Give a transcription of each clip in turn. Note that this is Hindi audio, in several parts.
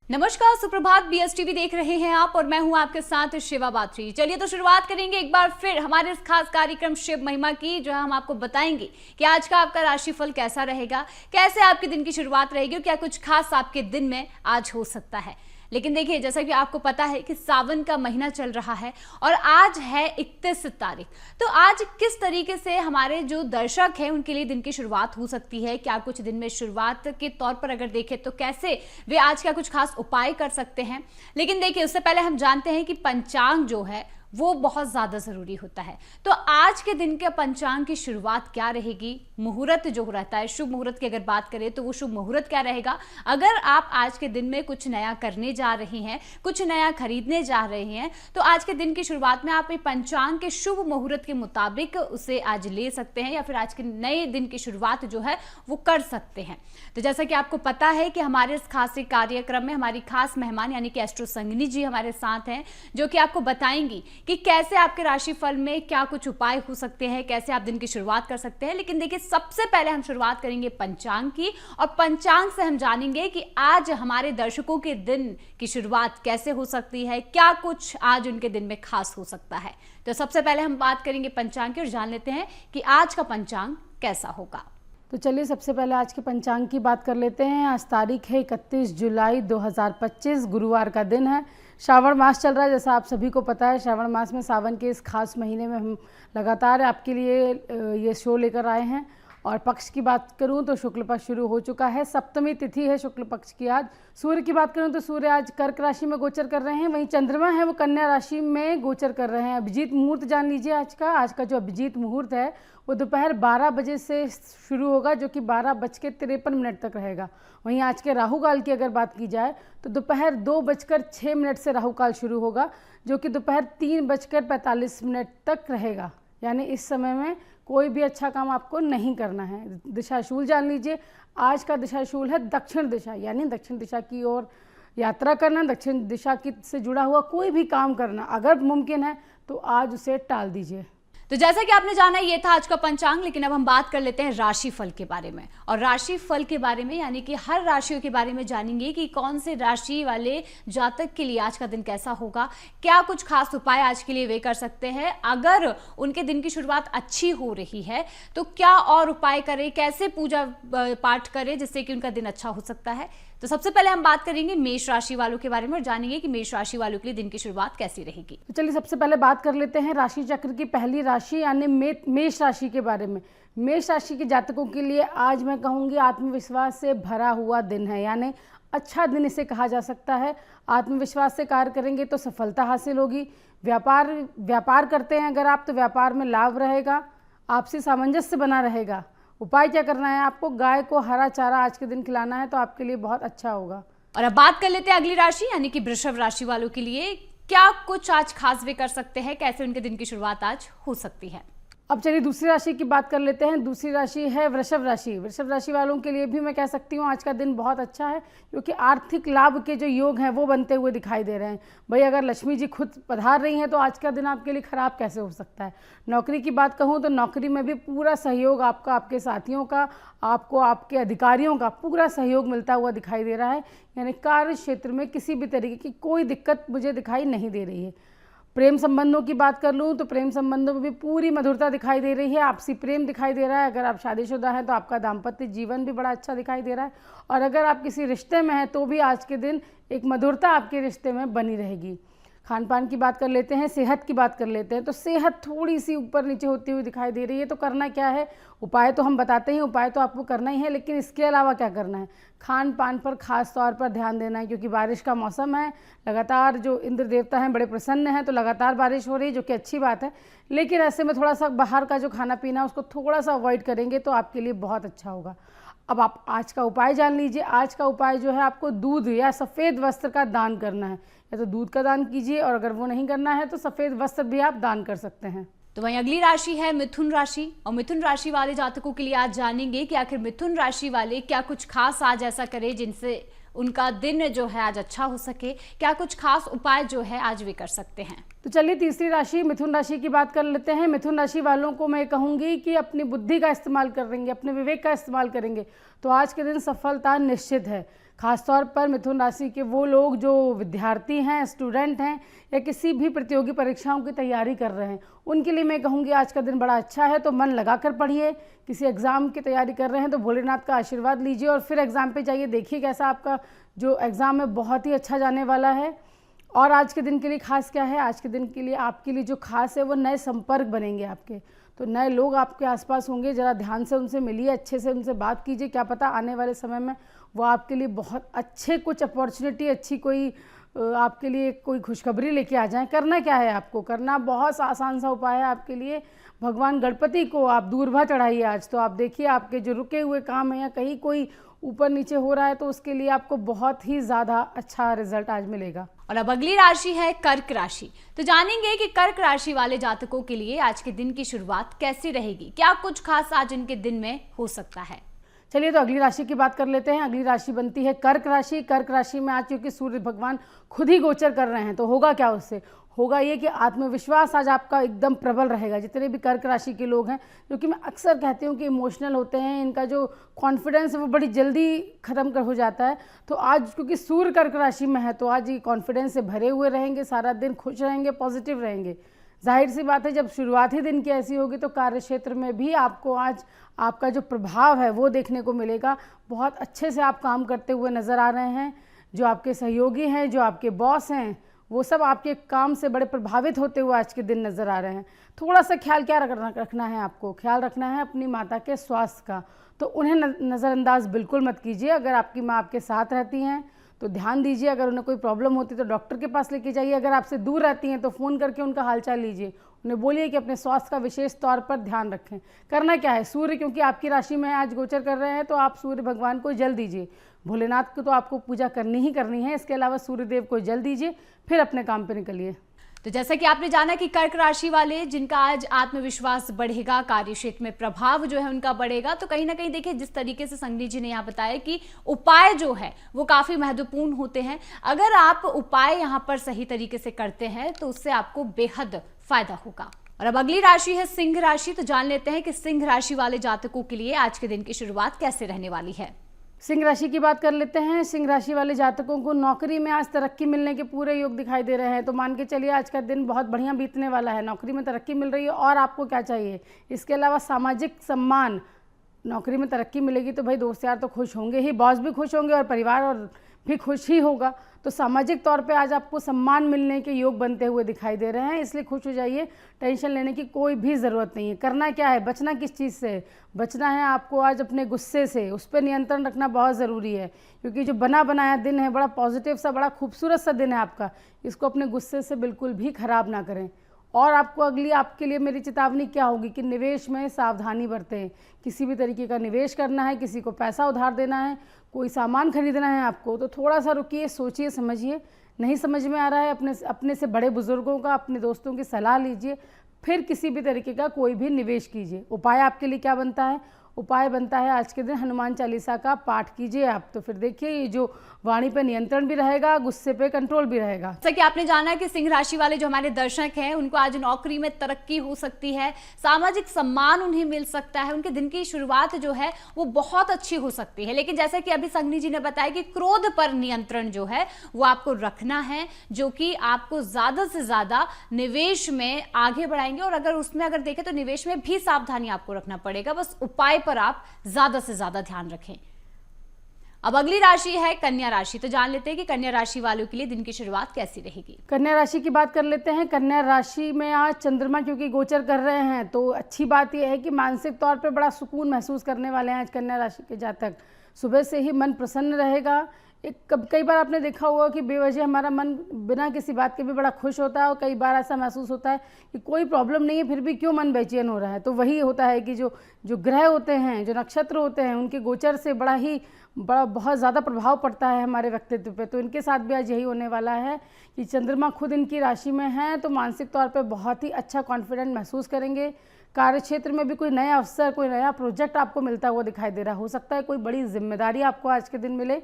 नमस्कार, सुप्रभात। बीएसटीवी देख रहे हैं आप और मैं हूं आपके साथ शिवा बात्री। चलिए तो शुरुआत करेंगे एक बार फिर हमारे इस खास कार्यक्रम शिव महिमा की, जो हम आपको बताएंगे कि आज का आपका राशिफल कैसा रहेगा, कैसे आपके दिन की शुरुआत रहेगी और क्या कुछ खास आपके दिन में आज हो सकता है। लेकिन देखिए, जैसा कि आपको पता है कि सावन का महीना चल रहा है और आज है 31 तारीख। तो आज किस तरीके से हमारे जो दर्शक हैं उनके लिए दिन की शुरुआत हो सकती है, क्या कुछ दिन में शुरुआत के तौर पर अगर देखें तो कैसे वे आज का कुछ खास उपाय कर सकते हैं। लेकिन देखिए, उससे पहले हम जानते हैं कि पंचांग जो है वो बहुत ज़्यादा ज़रूरी होता है। तो आज के दिन के पंचांग की शुरुआत क्या रहेगी, मुहूर्त जो रहता है, शुभ मुहूर्त की अगर बात करें तो वो शुभ मुहूर्त क्या रहेगा। अगर आप आज के दिन में कुछ नया करने जा रहे हैं, कुछ नया खरीदने जा रहे हैं, तो आज के दिन की शुरुआत में आप पंचांग के शुभ मुहूर्त के मुताबिक उसे आज ले सकते हैं या फिर आज के नए दिन की शुरुआत जो है वो कर सकते हैं। तो जैसा कि आपको पता है कि हमारे इस खास कार्यक्रम में हमारी खास मेहमान यानी कि एस्ट्रो संगिनी जी हमारे साथ हैं, जो कि आपको बताएंगी कि कैसे आपके राशिफल में क्या कुछ उपाय हो सकते हैं, कैसे आप दिन की शुरुआत कर सकते हैं। लेकिन देखिए, सबसे पहले हम शुरुआत करेंगे पंचांग की, और पंचांग से हम जानेंगे कि आज हमारे दर्शकों के दिन की शुरुआत कैसे हो सकती है, क्या कुछ आज उनके दिन में खास हो सकता है। तो सबसे पहले हम बात करेंगे पंचांग की और जान लेते हैं कि आज का पंचांग कैसा होगा। तो चलिए सबसे पहले आज के पंचांग की बात कर लेते हैं। आज तारीख है 31 जुलाई 2025, गुरुवार का दिन है। श्रावण मास चल रहा है, जैसा आप सभी को पता है। श्रावण मास में, सावन के इस खास महीने में हम लगातार आपके लिए ये शो लेकर आए हैं। और पक्ष की बात करूं तो शुक्ल पक्ष शुरू हो चुका है, सप्तमी तिथि है शुक्ल पक्ष की आज। सूर्य की बात करूं तो सूर्य आज कर्क राशि में गोचर कर रहे हैं, वहीं चंद्रमा है वो कन्या राशि में गोचर कर रहे हैं। अभिजीत मुहूर्त जान लीजिए आज का जो अभिजीत मुहूर्त है वो दोपहर 12 बजे से शुरू होगा, जो कि 12:53 तक रहेगा। वहीं आज के राहु काल की अगर बात की जाए तो दोपहर 2:06 से राहु काल शुरू होगा, जो कि दोपहर 3:45 तक रहेगा। यानी इस समय में कोई भी अच्छा काम आपको नहीं करना है। दिशाशूल जान लीजिए, आज का दिशाशूल है दक्षिण दिशा, यानी दक्षिण दिशा की ओर यात्रा करना, दक्षिण दिशा की से जुड़ा हुआ कोई भी काम करना अगर मुमकिन है तो आज उसे टाल दीजिए। तो जैसा कि आपने जाना, ये था आज का पंचांग। लेकिन अब हम बात कर लेते हैं राशिफल के बारे में, और राशिफल के बारे में यानी कि हर राशियों के बारे में जानेंगे कि कौन से राशि वाले जातक के लिए आज का दिन कैसा होगा, क्या कुछ खास उपाय आज के लिए वे कर सकते हैं। अगर उनके दिन की शुरुआत अच्छी हो रही है तो क्या और उपाय करें, कैसे पूजा पाठ करें जिससे कि उनका दिन अच्छा हो सकता है। तो सबसे पहले हम बात करेंगे मेष राशि वालों के बारे में और जानेंगे कि मेष राशि वालों के लिए दिन की शुरुआत कैसी रहेगी। तो चलिए सबसे पहले बात कर लेते हैं राशि चक्र की पहली राशि यानी मेष राशि के बारे में। मेष राशि के जातकों के लिए आज मैं कहूँगी आत्मविश्वास से भरा हुआ दिन है, यानी अच्छा दिन इसे कहा जा सकता है। आत्मविश्वास से कार्य करेंगे तो सफलता हासिल होगी। व्यापार करते हैं अगर आप, तो व्यापार में लाभ रहेगा, आपसी सामंजस्य बना रहेगा। उपाय क्या करना है आपको, गाय को हरा चारा आज के दिन खिलाना है तो आपके लिए बहुत अच्छा होगा। और अब बात कर लेते हैं अगली राशि यानी कि वृषभ राशि वालों के लिए, क्या कुछ आज खास वे कर सकते हैं, कैसे उनके दिन की शुरुआत आज हो सकती है। अब चलिए दूसरी राशि की बात कर लेते हैं। दूसरी राशि है वृषभ राशि। वृषभ राशि वालों के लिए भी मैं कह सकती हूँ आज का दिन बहुत अच्छा है, क्योंकि आर्थिक लाभ के जो योग हैं वो बनते हुए दिखाई दे रहे हैं। भाई अगर लक्ष्मी जी खुद पधार रही हैं तो आज का दिन आपके लिए खराब कैसे हो सकता है। नौकरी की बात कहूँ तो नौकरी में भी पूरा सहयोग आपका, आपके साथियों का, आपको आपके अधिकारियों का पूरा सहयोग मिलता हुआ दिखाई दे रहा है। यानी कार्य क्षेत्र में किसी भी तरीके की कोई दिक्कत मुझे दिखाई नहीं दे रही है। प्रेम संबंधों की बात कर लूँ तो प्रेम संबंधों में भी पूरी मधुरता दिखाई दे रही है, आपसी प्रेम दिखाई दे रहा है। अगर आप शादीशुदा हैं तो आपका दाम्पत्य जीवन भी बड़ा अच्छा दिखाई दे रहा है, और अगर आप किसी रिश्ते में हैं तो भी आज के दिन एक मधुरता आपके रिश्ते में बनी रहेगी। खान पान की बात कर लेते हैं, सेहत की बात कर लेते हैं। तो सेहत थोड़ी सी ऊपर नीचे होती हुई दिखाई दे रही है, तो करना क्या है, उपाय तो हम बताते हैं, उपाय तो आपको करना ही है, लेकिन इसके अलावा क्या करना है, खान पान पर खास तौर पर ध्यान देना है, क्योंकि बारिश का मौसम है। लगातार जो इंद्र देवता हैं बड़े प्रसन्न हैं, तो लगातार बारिश हो रही है, जो कि अच्छी बात है। लेकिन ऐसे में थोड़ा सा बाहर का जो खाना पीना उसको थोड़ा सा अवॉइड करेंगे तो आपके लिए बहुत अच्छा होगा। अब आप आज का उपाय जान लीजिए। आज का उपाय जो है, आपको दूध या सफ़ेद वस्त्र का दान करना है, या तो दूध का दान कीजिए, और अगर वो नहीं करना है तो सफ़ेद वस्त्र भी आप दान कर सकते हैं। तो वहीं अगली राशि है मिथुन राशि, और मिथुन राशि वाले जातकों के लिए आज जानेंगे कि आखिर मिथुन राशि वाले क्या कुछ खास आज ऐसा करें जिनसे उनका दिन जो है आज अच्छा हो सके, क्या कुछ खास उपाय जो है आज वे कर सकते हैं। तो चलिए तीसरी राशि मिथुन राशि की बात कर लेते हैं। मिथुन राशि वालों को मैं कहूँगी कि अपनी बुद्धि का इस्तेमाल करेंगे, अपने विवेक का इस्तेमाल करेंगे तो आज के दिन सफलता निश्चित है। खासतौर पर मिथुन राशि के वो लोग जो विद्यार्थी हैं, स्टूडेंट हैं या किसी भी प्रतियोगी परीक्षाओं की तैयारी कर रहे हैं, उनके लिए मैं कहूँगी आज का दिन बड़ा अच्छा है। तो मन लगाकर पढ़िए। किसी एग्ज़ाम की तैयारी कर रहे हैं तो भोलेनाथ का आशीर्वाद लीजिए और फिर एग्ज़ाम पे जाइए। देखिए कैसा आपका जो एग्ज़ाम है बहुत ही अच्छा जाने वाला है। और आज के दिन के लिए खास क्या है, आज के दिन के लिए आपके लिए जो खास है वो नए संपर्क बनेंगे आपके। तो नए लोग आपके आसपास होंगे, ज़रा ध्यान से उनसे मिलिए, अच्छे से उनसे बात कीजिए। क्या पता आने वाले समय में वो आपके लिए बहुत अच्छे कुछ अपॉर्चुनिटी, अच्छी कोई आपके लिए कोई खुशखबरी लेके आ जाएं। करना क्या है, आपको करना बहुत आसान सा उपाय है आपके लिए। भगवान गणपति को आप दूर्वा चढ़ाइए आज। तो आप देखिए आपके जो रुके हुए काम हैं या कहीं कोई ऊपर नीचे हो रहा है तो उसके लिए आपको बहुत ही ज़्यादा अच्छा रिजल्ट आज मिलेगा। और अब अगली राशि है कर्क राशि। तो जानेंगे कि कर्क राशि वाले जातकों के लिए आज के दिन की शुरुआत कैसी रहेगी, क्या कुछ खास आज इनके दिन में हो सकता है। चलिए तो अगली राशि की बात कर लेते हैं। अगली राशि बनती है कर्क राशि। कर्क राशि में आज क्योंकि सूर्य भगवान खुद ही गोचर कर रहे हैं तो होगा क्या, उससे होगा ये कि आत्मविश्वास आज आपका एकदम प्रबल रहेगा। जितने भी कर्क राशि के लोग हैं, जो कि मैं अक्सर कहती हूँ कि इमोशनल होते हैं, इनका जो कॉन्फिडेंस है वो बड़ी जल्दी ख़त्म हो जाता है। तो आज क्योंकि सूर्य कर्क राशि में है तो आज ये कॉन्फिडेंस से भरे हुए रहेंगे, सारा दिन खुश रहेंगे, पॉजिटिव रहेंगे। जाहिर सी बात है जब शुरुआत ही दिन की ऐसी होगी तो कार्य क्षेत्र में भी आपको आज आपका जो प्रभाव है वो देखने को मिलेगा। बहुत अच्छे से आप काम करते हुए नज़र आ रहे हैं। जो आपके सहयोगी हैं, जो आपके बॉस हैं, वो सब आपके काम से बड़े प्रभावित होते हुए आज के दिन नज़र आ रहे हैं। थोड़ा सा ख्याल क्या रखना है, आपको ख्याल रखना है अपनी माता के स्वास्थ्य का। तो उन्हें नज़रअंदाज बिल्कुल मत कीजिए। अगर आपकी माँ आपके साथ रहती हैं तो ध्यान दीजिए, अगर उन्हें कोई प्रॉब्लम होती है तो डॉक्टर के पास लेके जाइए। अगर आपसे दूर रहती हैं तो फ़ोन करके उनका हालचाल लीजिए, उन्हें बोलिए कि अपने स्वास्थ्य का विशेष तौर पर ध्यान रखें। करना क्या है, सूर्य क्योंकि आपकी राशि में आज गोचर कर रहे हैं तो आप सूर्य भगवान को जल दीजिए। भोलेनाथ को तो आपको पूजा करनी ही करनी है, इसके अलावा सूर्यदेव को जल दीजिए, फिर अपने काम पर निकलिए। तो जैसा कि आपने जाना कि कर्क राशि वाले जिनका आज आत्मविश्वास बढ़ेगा, कार्य क्षेत्र में प्रभाव जो है उनका बढ़ेगा, तो कहीं ना कहीं देखिए जिस तरीके से संगनी जी ने यहाँ बताया कि उपाय जो है वो काफी महत्वपूर्ण होते हैं। अगर आप उपाय यहाँ पर सही तरीके से करते हैं तो उससे आपको बेहद फायदा होगा। और अब अगली राशि है सिंह राशि। तो जान लेते हैं कि सिंह राशि वाले जातकों के लिए आज के दिन की शुरुआत कैसे रहने वाली है। सिंह राशि की बात कर लेते हैं। सिंह राशि वाले जातकों को नौकरी में आज तरक्की मिलने के पूरे योग दिखाई दे रहे हैं। तो मान के चलिए आज का दिन बहुत बढ़िया बीतने वाला है। नौकरी में तरक्की मिल रही है और आपको क्या चाहिए, इसके अलावा सामाजिक सम्मान। नौकरी में तरक्की मिलेगी तो भाई दोस्त यार तो खुश होंगे ही, बॉस भी खुश होंगे और परिवार और भी खुश ही होगा। तो सामाजिक तौर पे आज आपको सम्मान मिलने के योग बनते हुए दिखाई दे रहे हैं, इसलिए खुश हो जाइए। टेंशन लेने की कोई भी ज़रूरत नहीं है। करना क्या है, बचना किस चीज़ से, बचना है आपको आज अपने गुस्से से। उस पर नियंत्रण रखना बहुत ज़रूरी है क्योंकि जो बना बनाया दिन है, बड़ा पॉजिटिव सा, बड़ा खूबसूरत सा दिन है आपका, इसको अपने गुस्से से बिल्कुल भी ख़राब ना करें। और आपको अगली आपके लिए मेरी चेतावनी क्या होगी कि निवेश में सावधानी बरतें। किसी भी तरीके का निवेश करना है, किसी को पैसा उधार देना है, कोई सामान खरीदना है आपको, तो थोड़ा सा रुकिए, सोचिए, समझिए। नहीं समझ में आ रहा है अपने से बड़े बुजुर्गों का, अपने दोस्तों की सलाह लीजिए, फिर किसी भी तरीके का कोई भी निवेश कीजिए। उपाय आपके लिए क्या बनता है, उपाय बनता है आज के दिन हनुमान चालीसा का पाठ कीजिए आप। तो फिर देखिए ये जो वाणी पे नियंत्रण भी रहेगा, गुस्से पे कंट्रोल भी रहेगा। जैसा कि आपने जाना कि सिंह राशि वाले जो हमारे दर्शक हैं उनको आज नौकरी में तरक्की हो सकती है, सामाजिक सम्मान उन्हें मिल सकता है, उनके दिन की शुरुआत जो है वो बहुत अच्छी हो सकती है। लेकिन जैसा कि अभी संगनी जी ने बताया कि क्रोध पर नियंत्रण जो है वो आपको रखना है, जो कि आपको ज्यादा से ज्यादा निवेश में आगे बढ़ाएंगे। और अगर उसमें अगर देखें तो निवेश में भी सावधानी आपको रखना पड़ेगा, बस उपाय पर आप ज्यादा से ज्यादा ध्यान रखें। अब अगली राशि है कन्या राशि। तो जान लेते हैं कि कन्या राशि वालों के लिए दिन की शुरुआत कैसी रहेगी। कन्या राशि की बात कर लेते हैं। कन्या राशि में आज चंद्रमा क्योंकि गोचर कर रहे हैं तो अच्छी बात यह है कि मानसिक तौर पे बड़ा सुकून महसूस करने वाले हैं आज कन्या राशि के जातक। सुबह से ही मन प्रसन्न रहेगा। कई बार आपने देखा होगा कि बेवजह हमारा मन बिना किसी बात के भी बड़ा खुश होता है और कई बार ऐसा महसूस होता है कि कोई प्रॉब्लम नहीं है फिर भी क्यों मन बेचैन हो रहा है। तो वही होता है कि जो ग्रह होते हैं, जो नक्षत्र होते हैं, उनके गोचर से बहुत ज़्यादा प्रभाव पड़ता है हमारे व्यक्तित्व पे। तो इनके साथ भी आज यही होने वाला है कि चंद्रमा खुद इनकी राशि में है तो मानसिक तौर पे बहुत ही अच्छा कॉन्फिडेंट महसूस करेंगे। कार्य क्षेत्र में भी कोई नया अवसर, कोई नया प्रोजेक्ट आपको मिलता हुआ दिखाई दे रहा हो सकता है, कोई बड़ी जिम्मेदारी आपको आज के दिन मिले।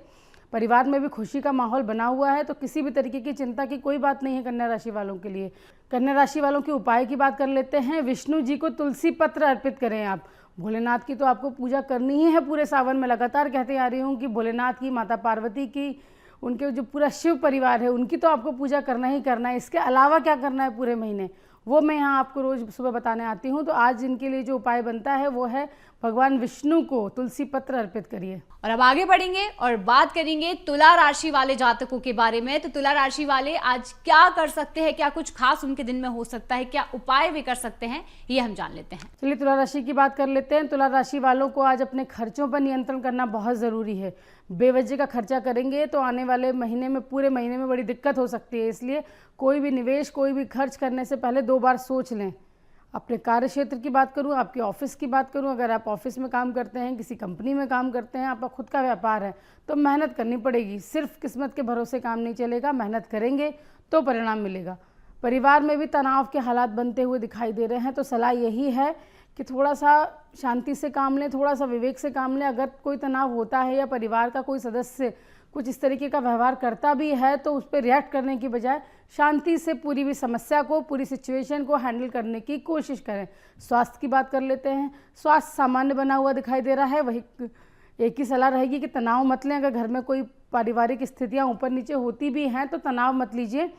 परिवार में भी खुशी का माहौल बना हुआ है, तो किसी भी तरीके की चिंता की कोई बात नहीं है कन्या राशि वालों के लिए। कन्या राशि वालों के उपाय की बात कर लेते हैं। विष्णु जी को तुलसी पत्र अर्पित करें आप। भोलेनाथ की तो आपको पूजा करनी ही है पूरे सावन में। लगातार कहते आ रही हूँ कि भोलेनाथ की, माता पार्वती की, उनके जो पूरा शिव परिवार है उनकी तो आपको पूजा करना ही करना है। इसके अलावा क्या करना है पूरे महीने, वो मैं यहाँ आपको रोज़ सुबह बताने आती हूँ। तो आज इनके लिए जो उपाय बनता है वो है भगवान विष्णु को तुलसी पत्र अर्पित करिए। और अब आगे बढ़ेंगे और बात करेंगे तुला राशि वाले जातकों के बारे में। तो तुला राशि वाले आज क्या कर सकते हैं, क्या कुछ खास उनके दिन में हो सकता है, क्या उपाय भी कर सकते हैं, ये हम जान लेते हैं। चलिए तुला राशि की बात कर लेते हैं। तुला राशि वालों को आज अपने खर्चों पर नियंत्रण करना बहुत ज़रूरी है। बेवजह का खर्चा करेंगे तो आने वाले महीने में, पूरे महीने में बड़ी दिक्कत हो सकती है। इसलिए कोई भी निवेश, कोई भी खर्च करने से पहले 2 बार सोच लें। अपने कार्य क्षेत्र की बात करूं, आपके ऑफिस की बात करूं, अगर आप ऑफिस में काम करते हैं, किसी कंपनी में काम करते हैं, आपका खुद का व्यापार है, तो मेहनत करनी पड़ेगी। सिर्फ किस्मत के भरोसे काम नहीं चलेगा, मेहनत करेंगे तो परिणाम मिलेगा। परिवार में भी तनाव के हालात बनते हुए दिखाई दे रहे हैं, तो सलाह यही है कि थोड़ा सा शांति से काम लें, थोड़ा सा विवेक से काम लें। अगर कोई तनाव होता है या परिवार का कोई सदस्य कुछ इस तरीके का व्यवहार करता भी है, तो उस पर रिएक्ट करने की बजाय शांति से पूरी भी समस्या को, पूरी सिचुएशन को हैंडल करने की कोशिश करें। स्वास्थ्य की बात कर लेते हैं। स्वास्थ्य सामान्य बना हुआ दिखाई दे रहा है। वही एक ही सलाह रहेगी कि तनाव मत लें। अगर घर में कोई पारिवारिक स्थितियां ऊपर नीचे होती भी हैं तो तनाव मत लीजिए,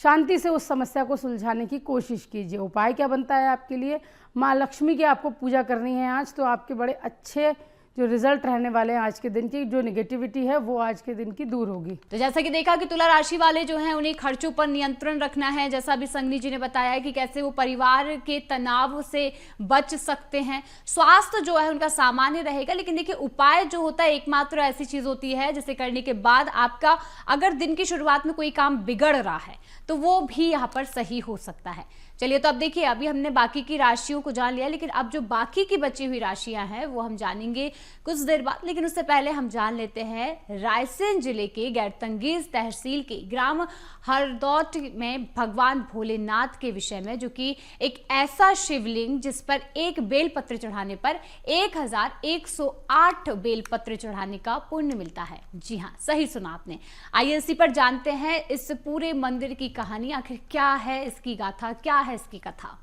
शांति से उस समस्या को सुलझाने की कोशिश कीजिए। उपाय क्या बनता है आपके लिए, माँ लक्ष्मी की आपको पूजा करनी है आज, तो आपके बड़े अच्छे जो रिजल्ट रहने वाले हैं आज के दिन की, जो नेगेटिविटी है वो आज के दिन की दूर होगी। तो जैसा कि देखा कि तुला राशि वाले जो हैं उन्हें खर्चों पर नियंत्रण रखना है। जैसा अभी संगनी जी ने बताया है कि कैसे वो परिवार के तनाव से बच सकते हैं। स्वास्थ्य जो है उनका सामान्य रहेगा, लेकिन देखिए उपाय जो होता है एकमात्र ऐसी चीज होती है जिसे करने के बाद आपका अगर दिन की शुरुआत में कोई काम बिगड़ रहा है तो वो भी यहाँ पर सही हो सकता है। चलिए, तो अब देखिए, अभी हमने बाकी की राशियों को जान लिया, लेकिन अब जो बाकी की बची हुई राशियां हैं वो हम जानेंगे कुछ देर बाद। लेकिन उससे पहले हम जान लेते हैं रायसेन जिले के गैरतंगेज तहसील के ग्राम हरदौट में भगवान भोलेनाथ के विषय में, जो कि एक ऐसा शिवलिंग जिस पर एक बेलपत्र चढ़ाने पर 1108 बेलपत्र चढ़ाने का पुण्य मिलता है। जी हाँ, सही सुना आपने। आइए इसी पर जानते हैं इस पूरे मंदिर की कहानी। आखिर क्या है इसकी गाथा, क्या है इसकी कथा।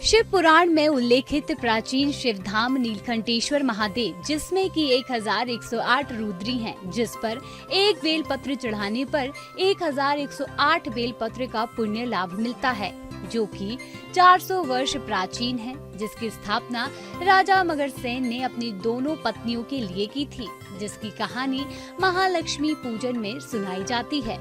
शिव पुराण में उल्लेखित प्राचीन शिवधाम नीलकंठेश्वर महादेव, जिसमें कि 1108 रुद्री हैं, जिस पर एक बेलपत्र चढ़ाने पर 1108 बेलपत्र का पुण्य लाभ मिलता है, जो कि 400 वर्ष प्राचीन है, जिसकी स्थापना राजा मगरसेन ने अपनी दोनों पत्नियों के लिए की थी, जिसकी कहानी महालक्ष्मी पूजन में सुनाई जाती है।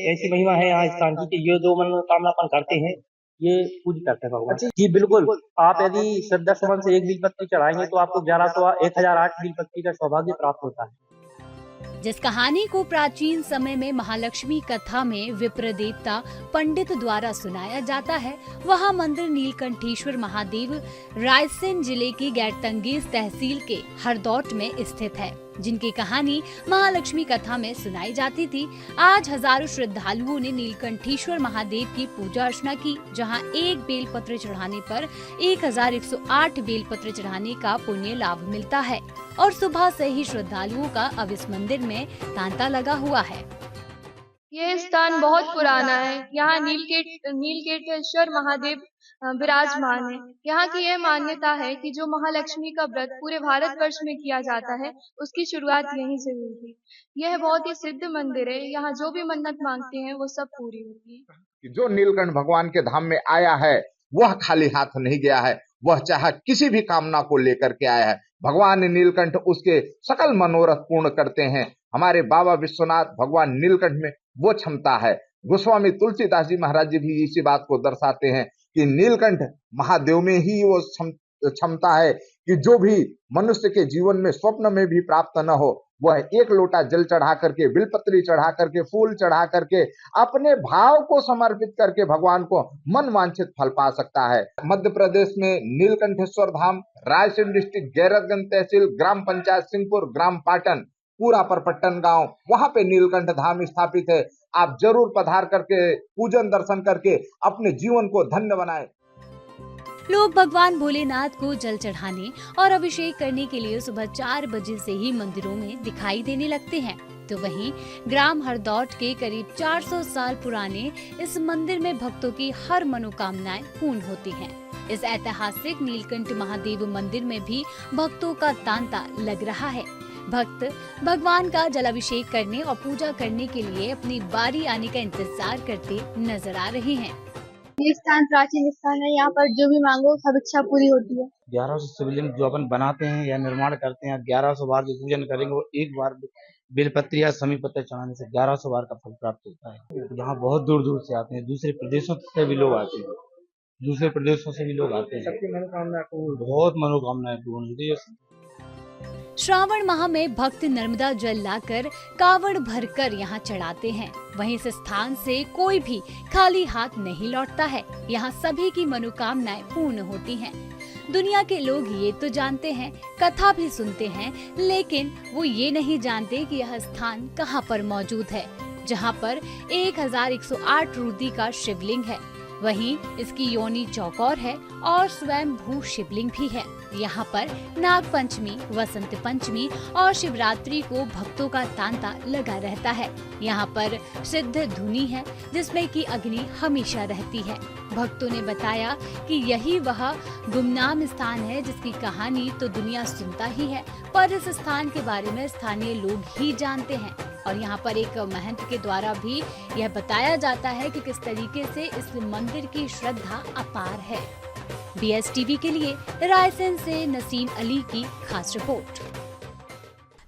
ऐसी महिमा है यहाँ स्थान की कि ये जो मनोकामना अपन करते हैं ये पूरी करते हैं भगवान। जी बिल्कुल, आप यदि श्रद्धा सुमन से एक बेलपत्री चढ़ाएंगे तो आपको 1108 बेलपत्री का सौभाग्य प्राप्त होता है। जिस कहानी को प्राचीन समय में महालक्ष्मी कथा में विप्र देवता पंडित द्वारा सुनाया जाता है, वह मंदिर नीलकंठेश्वर महादेव रायसेन जिले के गैरतंगेज तहसील के हरदौट में स्थित है, जिनकी कहानी महालक्ष्मी कथा में सुनाई जाती थी। आज हजारों श्रद्धालुओं ने नीलकंठेश्वर महादेव की पूजा अर्चना की, जहां एक बेलपत्र चढ़ाने पर 1108 बेलपत्र चढ़ाने का पुण्य लाभ मिलता है और सुबह से ही श्रद्धालुओं का अब इस मंदिर में तांता लगा हुआ है। यह स्थान बहुत पुराना है। यहाँ नीलकंठेश्वर महादेव विराजमान है। यहाँ की यह मान्यता है कि जो महालक्ष्मी का व्रत पूरे भारतवर्ष में किया जाता है, उसकी शुरुआत यहीं से हुई थी। यह बहुत ही सिद्ध मंदिर है। यहाँ जो भी मन्नत मांगते हैं वो सब पूरी होती है। जो नीलकंठ भगवान के धाम में आया है वह खाली हाथ नहीं गया है, वह चाहे किसी भी कामना को लेकर के आया है। भगवान नीलकंठ उसके सकल मनोरथ पूर्ण करते हैं। हमारे बाबा विश्वनाथ भगवान नीलकंठ में वो क्षमता है। गोस्वामी तुलसीदास जी महाराज जी भी इसी बात को दर्शाते हैं कि नीलकंठ महादेव में ही वो क्षमता है कि जो भी मनुष्य के जीवन में स्वप्न में भी प्राप्त न हो, वह एक लोटा जल चढ़ा करके, बिलपत्री चढ़ा करके, फूल चढ़ा करके, अपने भाव को समर्पित करके भगवान को मन वांछित फल पा सकता है। मध्य प्रदेश में नीलकंठेश्वर धाम, रायसेन डिस्ट्रिक्ट गैरतगंज तहसील, ग्राम पंचायत सिंहपुर, ग्राम पाटन, पूरा परपट्टन गांव, वहां पे नीलकंठ धाम स्थापित है। आप जरूर पधार करके पूजन दर्शन करके अपने जीवन को धन्य बनाएं। लोग भगवान भोलेनाथ को जल चढ़ाने और अभिषेक करने के लिए सुबह 4 बजे से ही मंदिरों में दिखाई देने लगते हैं। तो वहीं ग्राम हरदौट के करीब 400 साल पुराने इस मंदिर में भक्तों की हर मनोकामनाएं पूर्ण होती हैं। इस ऐतिहासिक नीलकंठ महादेव मंदिर में भी भक्तों का तांता लग रहा है। भक्त भगवान का जलाभिषेक करने और पूजा करने के लिए अपनी बारी आने का इंतजार करते नजर आ रहे हैं। ये स्थान प्राचीन स्थान है, यहाँ पर जो भी मांगो सब इच्छा पूरी होती है। 1100 शिवलिंग जो अपन बनाते हैं या निर्माण करते हैं, 1100 बार जो पूजन करेंगे वो एक बार बेलपत्र या समी पत्र चढ़ाने से 1100 बार का फल प्राप्त होता है। यहाँ बहुत दूर दूर से आते हैं, दूसरे प्रदेशों से भी लोग आते हैं, दूसरे प्रदेशों से भी लोग आते हैं। सबकी मनोकामना बहुत मनोकामनाएं पूर्ण होती है। श्रावण माह में भक्त नर्मदा जल लाकर कावड़ भरकर यहाँ चढ़ाते हैं। वहीं इस स्थान से कोई भी खाली हाथ नहीं लौटता है। यहाँ सभी की मनोकामनाएं पूर्ण होती हैं। दुनिया के लोग ये तो जानते हैं, कथा भी सुनते हैं, लेकिन वो ये नहीं जानते कि यह स्थान कहाँ पर मौजूद है, जहाँ पर 1108 रुद्री का शिवलिंग है। वहीं इसकी योनि चौकोर है और स्वयं भू शिवलिंग भी है। यहाँ पर नाग पंचमी, वसंत पंचमी और शिवरात्रि को भक्तों का तांता लगा रहता है। यहाँ पर सिद्ध धुनी है जिसमें कि अग्नि हमेशा रहती है। भक्तों ने बताया कि यही वह गुमनाम स्थान है जिसकी कहानी तो दुनिया सुनता ही है, पर इस स्थान के बारे में स्थानीय लोग ही जानते हैं। और यहाँ पर एक महंत के द्वारा भी यह बताया जाता है कि किस तरीके से इस मंदिर की श्रद्धा अपार है। BSTV के लिए रायसेन से नसीम अली की खास रिपोर्ट।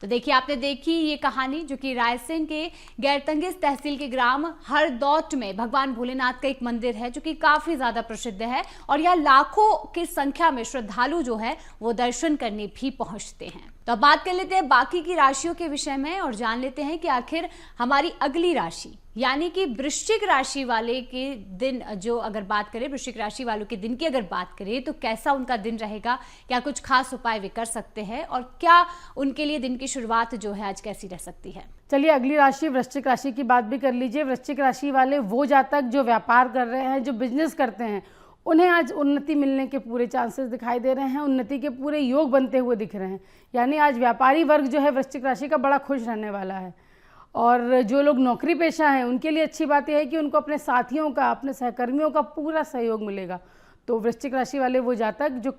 तो देखिए, आपने देखी ये कहानी जो कि रायसेन के गैरतंगेज तहसील के ग्राम हरदौट में भगवान भोलेनाथ का एक मंदिर है जो कि काफी ज्यादा प्रसिद्ध है और यहाँ लाखों की संख्या में श्रद्धालु जो है वो दर्शन करने भी पहुंचते हैं। तो अब बात कर लेते हैं बाकी की राशियों के विषय में और जान लेते हैं कि आखिर हमारी अगली राशि यानी कि वृश्चिक राशि वाले के दिन, जो अगर बात करें वृश्चिक राशि वालों के दिन की अगर बात करें तो कैसा उनका दिन रहेगा, क्या कुछ खास उपाय वे कर सकते हैं और क्या उनके लिए दिन की शुरुआत जो है आज कैसी रह सकती है। चलिए अगली राशि वृश्चिक राशि की बात भी कर लीजिए। वृश्चिक राशि वाले वो जातक जो व्यापार कर रहे हैं, जो बिजनेस करते हैं, उन्हें आज उन्नति मिलने के पूरे चांसेस दिखाई दे रहे हैं। उन्नति के पूरे योग बनते हुए दिख रहे हैं। यानी आज व्यापारी वर्ग जो है वृश्चिक राशि का बड़ा खुश रहने वाला है। और जो लोग नौकरी पेशा हैं उनके लिए अच्छी बात यह है कि उनको अपने साथियों का, अपने सहकर्मियों का पूरा सहयोग मिलेगा। तो वृश्चिक राशि वाले वो जातक जो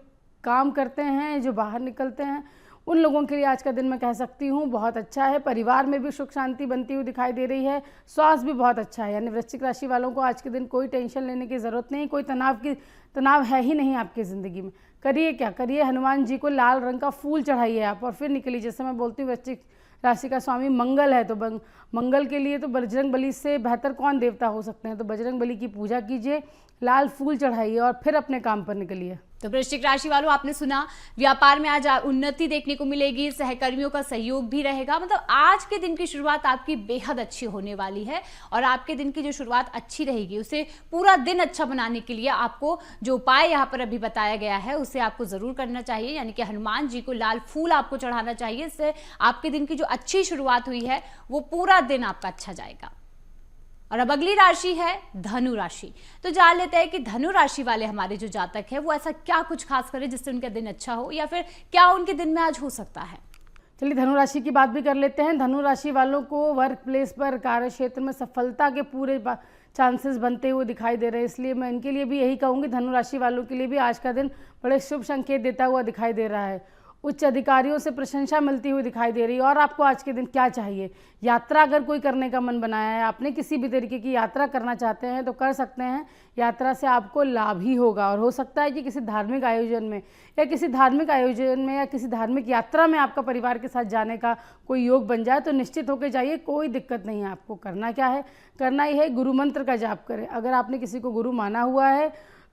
काम करते हैं, जो बाहर निकलते हैं, उन लोगों के लिए आज का दिन मैं कह सकती हूँ बहुत अच्छा है। परिवार में भी सुख शांति बनती हुई दिखाई दे रही है। स्वास्थ्य भी बहुत अच्छा है। यानी वृश्चिक राशि वालों को आज के दिन कोई टेंशन लेने की ज़रूरत नहीं, कोई तनाव है ही नहीं आपकी ज़िंदगी में। करिए क्या करिए, हनुमान जी को लाल रंग का फूल चढ़ाइए आप और फिर निकलिए। जैसे मैं बोलती हूँ वृश्चिक राशि का स्वामी मंगल है, तो मंगल के लिए तो बजरंग बली से बेहतर कौन देवता हो सकते हैं। तो बजरंग बली की पूजा कीजिए, लाल फूल चढ़ाइए और फिर अपने काम पर निकलिए। तो वृश्चिक राशि वालों, आपने सुना व्यापार में आज उन्नति देखने को मिलेगी, सहकर्मियों का सहयोग भी रहेगा। मतलब आज के दिन की शुरुआत आपकी बेहद अच्छी होने वाली है और आपके दिन की जो शुरुआत अच्छी रहेगी उसे पूरा दिन अच्छा बनाने के लिए आपको जो उपाय यहाँ पर अभी बताया गया है उसे आपको जरूर करना चाहिए। यानी कि हनुमान जी को लाल फूल आपको चढ़ाना चाहिए। इससे आपके दिन की जो अच्छी शुरुआत हुई है वो पूरा दिन आपका अच्छा जाएगा। और अब अगली राशि है धनु राशि। तो जान लेते हैं कि धनु राशि वाले हमारे जो जातक है वो ऐसा क्या कुछ खास करे जिससे उनका दिन अच्छा हो, या फिर क्या उनके दिन में आज हो सकता है। चलिए धनु राशि की बात भी कर लेते हैं। धनु राशि वालों को वर्क प्लेस पर, कार्य क्षेत्र में सफलता के पूरे चांसेस बनते हुए दिखाई दे रहे हैं। इसलिए मैं इनके लिए भी यही कहूँगी, धनु राशि वालों के लिए भी आज का दिन बड़े शुभ संकेत देता हुआ दिखाई दे रहा है। उच्च अधिकारियों से प्रशंसा मिलती हुई दिखाई दे रही है। और आपको आज के दिन क्या चाहिए, यात्रा अगर कोई करने का मन बनाया है, आपने किसी भी तरीके की यात्रा करना चाहते हैं तो कर सकते हैं। यात्रा से आपको लाभ ही होगा और हो सकता है कि किसी धार्मिक आयोजन में या किसी धार्मिक यात्रा में आपका परिवार के साथ जाने का कोई योग बन जाए। तो निश्चित होकर जाइए, कोई दिक्कत नहीं है। आपको करना क्या है, करना ही है गुरु मंत्र का जाप करें। अगर आपने किसी को गुरु माना हुआ है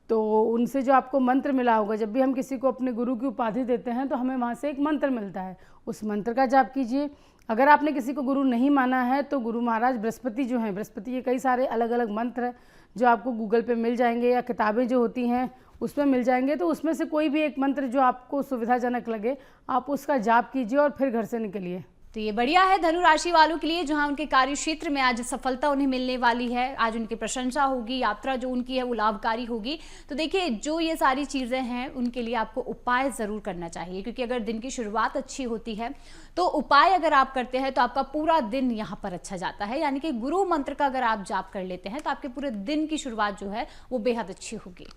तो उनसे जो आपको मंत्र मिला होगा, जब भी हम किसी को अपने गुरु की उपाधि देते हैं तो हमें वहाँ से एक मंत्र मिलता है, उस मंत्र का जाप कीजिए। अगर आपने किसी को गुरु नहीं माना है तो गुरु महाराज बृहस्पति जो हैं, बृहस्पति के कई सारे अलग अलग मंत्र हैं जो आपको गूगल पे मिल जाएंगे या किताबें जो होती हैं उसमें मिल जाएंगे। तो उसमें से कोई भी एक मंत्र जो आपको सुविधाजनक लगे आप उसका जाप कीजिए और फिर घर से निकलिए। तो ये बढ़िया है धनु राशि वालों के लिए, जहां उनके कार्य क्षेत्र में आज सफलता उन्हें मिलने वाली है। आज उनकी प्रशंसा होगी, यात्रा जो उनकी है वो लाभकारी होगी। तो देखिए, जो ये सारी चीज़ें हैं उनके लिए आपको उपाय ज़रूर करना चाहिए, क्योंकि अगर दिन की शुरुआत अच्छी होती है तो उपाय अगर आप करते हैं तो आपका पूरा दिन यहाँ पर अच्छा जाता है। यानी कि गुरु मंत्र का अगर आप जाप कर लेते हैं तो आपके पूरे दिन की शुरुआत जो है वो बेहद अच्छी होगी।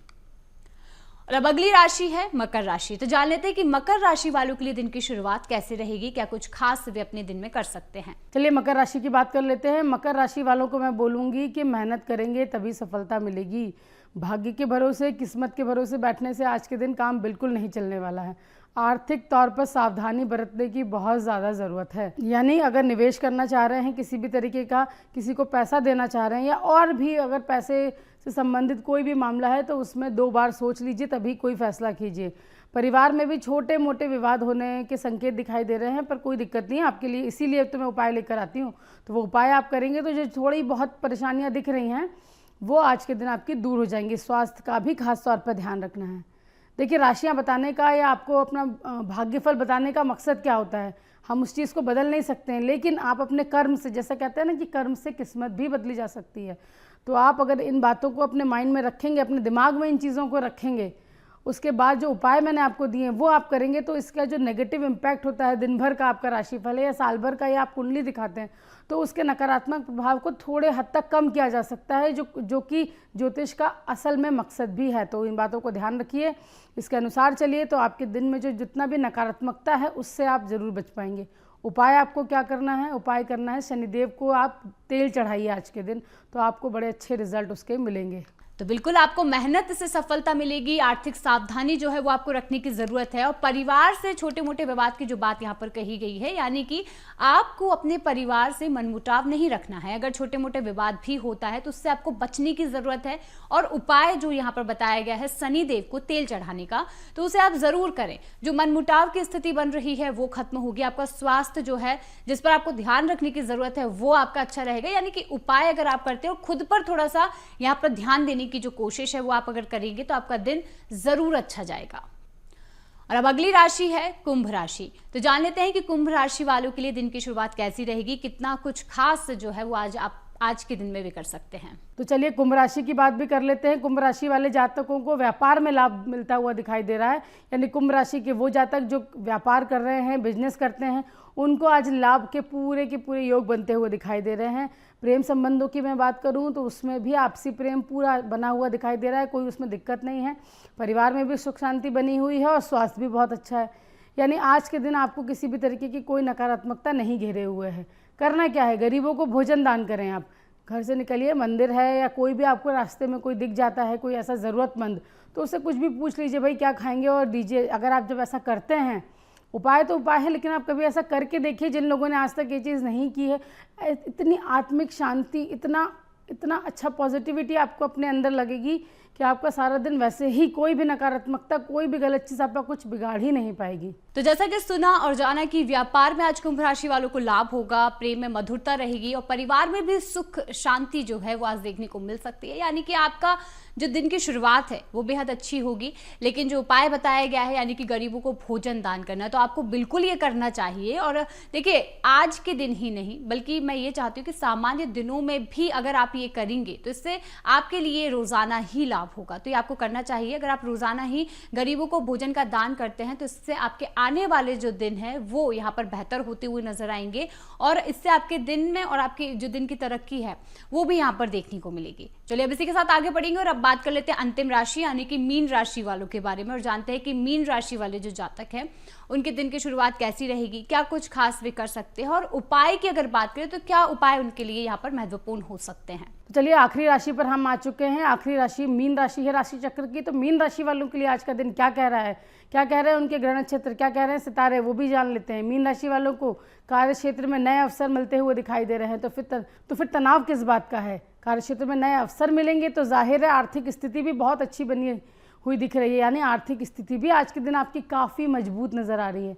और अब अगली राशि है मकर राशि। तो जान लेते हैं कि मकर राशि वालों के लिए दिन की शुरुआत कैसे रहेगी, क्या कुछ खास वे अपने दिन में कर सकते हैं। चलिए मकर राशि की बात कर लेते हैं। मकर राशि वालों को मैं बोलूँगी कि मेहनत करेंगे तभी सफलता मिलेगी। भाग्य के भरोसे, किस्मत के भरोसे बैठने से आज के दिन काम बिल्कुल नहीं चलने वाला है। आर्थिक तौर पर सावधानी बरतने की बहुत ज़्यादा ज़रूरत है। यानी अगर निवेश करना चाह रहे हैं किसी भी तरीके का, किसी को पैसा देना चाह रहे हैं, या और भी अगर पैसे से संबंधित कोई भी मामला है तो उसमें 2 बार सोच लीजिए तभी कोई फैसला कीजिए। परिवार में भी छोटे मोटे विवाद होने के संकेत दिखाई दे रहे हैं, पर कोई दिक्कत नहीं है आपके लिए, इसीलिए तो मैं उपाय लेकर आती हूँ। तो वो उपाय आप करेंगे तो जो थोड़ी बहुत परेशानियाँ दिख रही हैं वो आज के दिन आपकी दूर हो जाएंगी। स्वास्थ्य का भी खास तौर पर ध्यान रखना है। देखिए, राशियाँ बताने का या आपको अपना भाग्यफल बताने का मकसद क्या होता है, हम उस चीज़ को बदल नहीं सकते हैं, लेकिन आप अपने कर्म से, जैसा कहते हैं ना कि कर्म से किस्मत भी बदली जा सकती है। तो आप अगर इन बातों को अपने माइंड में रखेंगे, अपने दिमाग में इन चीज़ों को रखेंगे, उसके बाद जो उपाय मैंने आपको दिए हैं वो आप करेंगे, तो इसका जो नेगेटिव इम्पैक्ट होता है दिन भर का आपका राशिफल है या साल भर का, या आप कुंडली दिखाते हैं, तो उसके नकारात्मक प्रभाव को थोड़े हद तक कम किया जा सकता है, जो कि ज्योतिष का असल में मकसद भी है। तो इन बातों को ध्यान रखिए, इसके अनुसार चलिए, तो आपके दिन में जो जितना भी नकारात्मकता है उससे आप ज़रूर बच पाएंगे। उपाय आपको क्या करना है, उपाय करना है शनिदेव को आप तेल चढ़ाइए आज के दिन, तो आपको बड़े अच्छे रिजल्ट उसके मिलेंगे। तो बिल्कुल आपको मेहनत से सफलता मिलेगी। आर्थिक सावधानी जो है वो आपको रखने की जरूरत है। और परिवार से छोटे मोटे विवाद की जो बात यहाँ पर कही गई है, यानी कि आपको अपने परिवार से मनमुटाव नहीं रखना है। अगर छोटे मोटे विवाद भी होता है तो उससे आपको बचने की जरूरत है। और उपाय जो यहाँ पर बताया गया है शनिदेव को तेल चढ़ाने का, तो उसे आप जरूर करें। जो मनमुटाव की स्थिति बन रही है वो खत्म होगी। आपका स्वास्थ्य जो है, जिस पर आपको ध्यान रखने की जरूरत है, वो आपका अच्छा रहेगा। यानी कि उपाय अगर आप करते हो, खुद पर थोड़ा सा यहाँ पर ध्यान देने की जो कोशिश है वो आप अगर करेंगे तो आपका दिन जरूर अच्छा जाएगा। और अब अगली राशि है कुंभ राशि। तो जान लेते हैं कि कुंभ राशि वालों के लिए दिन की शुरुआत कैसी रहेगी, कितना कुछ खास जो है वो आज के दिन में भी कर सकते हैं। तो चलिए कुंभ राशि की बात भी कर लेते हैं। कुंभ राशि वाले जातकों को व्यापार में लाभ मिलता हुआ दिखाई दे रहा है। यानी कुंभ राशि के वो जातक जो व्यापार कर रहे हैं, बिजनेस करते हैं, उनको आज लाभ के पूरे योग बनते हुए दिखाई दे रहे हैं। प्रेम संबंधों की मैं बात करूं तो उसमें भी आपसी प्रेम पूरा बना हुआ दिखाई दे रहा है, कोई उसमें दिक्कत नहीं है। परिवार में भी सुख शांति बनी हुई है और स्वास्थ्य भी बहुत अच्छा है। यानी आज के दिन आपको किसी भी तरीके की कोई नकारात्मकता नहीं घेरे हुए है। करना क्या है, गरीबों को भोजन दान करें। आप घर से निकलिए, मंदिर है या कोई भी आपको रास्ते में कोई दिख जाता है, कोई ऐसा ज़रूरतमंद, तो उससे कुछ भी पूछ लीजिए, भाई क्या खाएंगे, और दीजिए। अगर आप जब ऐसा करते हैं, उपाय तो उपाय है, लेकिन आप कभी ऐसा करके देखिए। जिन लोगों ने आज तक ये चीज़ नहीं की है, इतनी आत्मिक शांति, इतना अच्छा पॉजिटिविटी आपको अपने अंदर लगेगी कि आपका सारा दिन वैसे ही कोई भी नकारात्मकता, कोई भी गलत चीज़ आपका कुछ बिगाड़ ही नहीं पाएगी। तो जैसा कि सुना और जाना कि व्यापार में आज कुंभ राशि वालों को लाभ होगा, प्रेम में मधुरता रहेगी और परिवार में भी सुख शांति जो है वो आज देखने को मिल सकती है। यानी कि आपका जो दिन की शुरुआत है वो बेहद अच्छी होगी। लेकिन जो उपाय बताया गया है, यानी कि गरीबों को भोजन दान करना, तो आपको बिल्कुल ये करना चाहिए। और देखिए, आज के दिन ही नहीं बल्कि मैं ये चाहती हूँ कि सामान्य दिनों में भी अगर आप ये करेंगे तो इससे आपके लिए रोजाना ही लाभ होगा। तो ये आपको करना चाहिए। अगर आप रोजाना ही गरीबों को भोजन का दान करते हैं तो इससे आपके आने वाले जो दिन है वो यहाँ पर बेहतर होते हुए नजर आएंगे और इससे आपके दिन में और आपकी जो दिन की तरक्की है वो भी यहाँ पर देखने को मिलेगी। चलिए अब इसी के साथ आगे बढ़ेंगे और अब बात कर लेते हैं अंतिम राशि यानी कि मीन राशि वालों के बारे में और जानते हैं कि मीन राशि वाले जो जातक हैं उनके दिन की शुरुआत कैसी रहेगी, क्या कुछ खास वे कर सकते हैं और उपाय की अगर बात करें तो क्या उपाय उनके लिए यहाँ पर महत्वपूर्ण हो सकते हैं। तो चलिए आखिरी राशि पर हम आ चुके हैं। आखिरी राशि मीन राशि है राशि चक्र की। तो मीन राशि वालों के लिए आज का दिन क्या कह रहा है, क्या कह रहे हैं उनके ग्रह नक्षत्र, क्या कह रहे हैं सितारे, वो भी जान लेते हैं। मीन राशि वालों को कार्य क्षेत्र में नए अवसर मिलते हुए दिखाई दे रहे हैं। तो फिर तनाव किस बात का है। कार्य क्षेत्र में नए अवसर मिलेंगे तो जाहिर है आर्थिक स्थिति भी बहुत अच्छी बनी हुई दिख रही है। यानी आर्थिक स्थिति भी आज के दिन आपकी काफ़ी मजबूत नज़र आ रही है।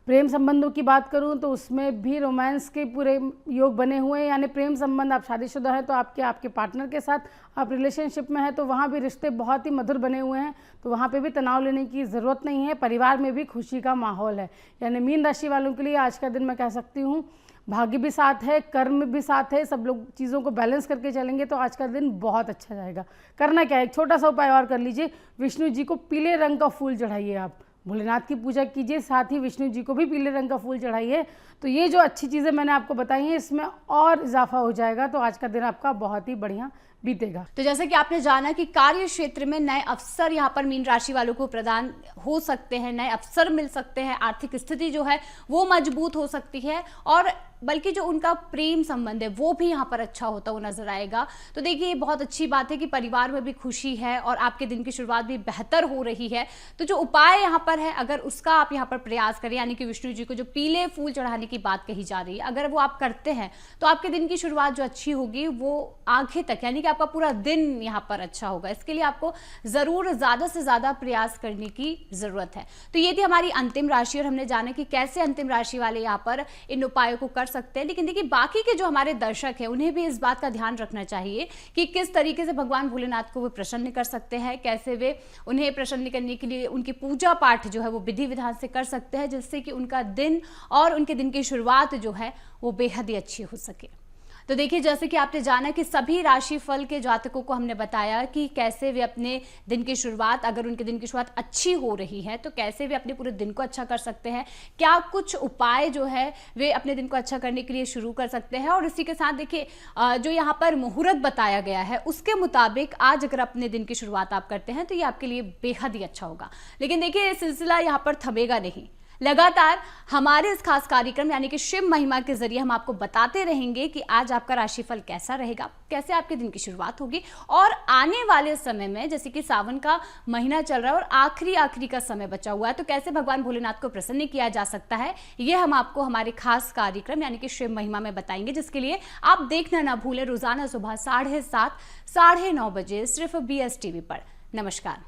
प्रेम संबंधों की बात करूं तो उसमें भी रोमांस के पूरे योग बने हुए हैं, यानी प्रेम संबंध, आप शादीशुदा हैं तो आपके पार्टनर के साथ आप रिलेशनशिप में हैं तो वहाँ भी रिश्ते बहुत ही मधुर बने हुए हैं, तो वहाँ पे भी तनाव लेने की ज़रूरत नहीं है। परिवार में भी खुशी का माहौल है। यानी मीन राशि वालों के लिए आज का दिन मैं कह सकती हूँ भाग्य भी साथ है, कर्म भी साथ है, सब लोग चीज़ों को बैलेंस करके चलेंगे तो आज का दिन बहुत अच्छा जाएगा। करना क्या है, एक छोटा सा उपाय और कर लीजिए, विष्णु जी को पीले रंग का फूल चढ़ाइए। आप भोलेनाथ की पूजा कीजिए, साथ ही विष्णु जी को भी पीले रंग का फूल चढ़ाइए। तो ये जो अच्छी चीज़ें मैंने आपको बताई हैं इसमें और इजाफा हो जाएगा, तो आज का दिन आपका बहुत ही बढ़िया बीतेगा। तो जैसे कि आपने जाना कि कार्य क्षेत्र में नए अवसर यहाँ पर मीन राशि वालों को प्रदान हो सकते हैं, नए अवसर मिल सकते हैं, आर्थिक स्थिति जो है वो मजबूत हो सकती है, और बल्कि जो उनका प्रेम संबंध है वो भी यहाँ पर अच्छा होता हुआ नजर आएगा। तो देखिए ये बहुत अच्छी बात है कि परिवार में भी खुशी है और आपके दिन की शुरुआत भी बेहतर हो रही है। तो जो उपाय यहाँ पर है अगर उसका आप यहाँ पर प्रयास करें, यानी कि विष्णु जी को जो पीले फूल चढ़ाने की बात कही जा रही है, अगर वो आप करते हैं तो आपके दिन की शुरुआत जो अच्छी होगी वो आगे तक, यानी कि आपका पूरा दिन यहाँ पर अच्छा होगा। इसके लिए आपको जरूर ज्यादा से ज्यादा प्रयास करने की जरूरत है। तो ये थी हमारी अंतिम राशि और हमने जाना कि कैसे अंतिम राशि वाले यहाँ पर इन उपायों को कर सकते हैं। लेकिन देखिए बाकी के जो हमारे दर्शक हैं उन्हें भी इस बात का ध्यान रखना चाहिए कि किस तरीके से भगवान भोलेनाथ को वो प्रसन्न कर सकते हैं, कैसे वे उन्हें प्रसन्न करने के लिए उनकी पूजा पाठ जो है वो विधि विधान से कर सकते हैं, जिससे कि उनका दिन और उनके दिन की शुरुआत जो है वो बेहद ही अच्छी हो सके। तो देखिए जैसे कि आपने जाना कि सभी राशिफल के जातकों को हमने बताया कि कैसे वे अपने दिन की शुरुआत, अगर उनके दिन की शुरुआत अच्छी हो रही है तो कैसे वे अपने पूरे दिन को अच्छा कर सकते हैं, क्या कुछ उपाय जो है वे अपने दिन को अच्छा करने के लिए शुरू कर सकते हैं। और इसी के साथ देखिए जो यहाँ पर मुहूर्त बताया गया है उसके मुताबिक आज अगर अपने दिन की शुरुआत आप करते हैं तो ये आपके लिए बेहद ही अच्छा होगा। लेकिन देखिए ये सिलसिला यहाँ पर थमेगा नहीं, लगातार हमारे इस खास कार्यक्रम यानी कि शिव महिमा के जरिए हम आपको बताते रहेंगे कि आज आपका राशिफल कैसा रहेगा, कैसे आपके दिन की शुरुआत होगी, और आने वाले समय में जैसे कि सावन का महीना चल रहा है और आखिरी का समय बचा हुआ है तो कैसे भगवान भोलेनाथ को प्रसन्न किया जा सकता है, ये हम आपको हमारे खास कार्यक्रम यानी कि शिव महिमा में बताएंगे, जिसके लिए आप देखना ना भूलें रोजाना सुबह 7:30 साढ़े 9 बजे सिर्फ BSTV पर। नमस्कार।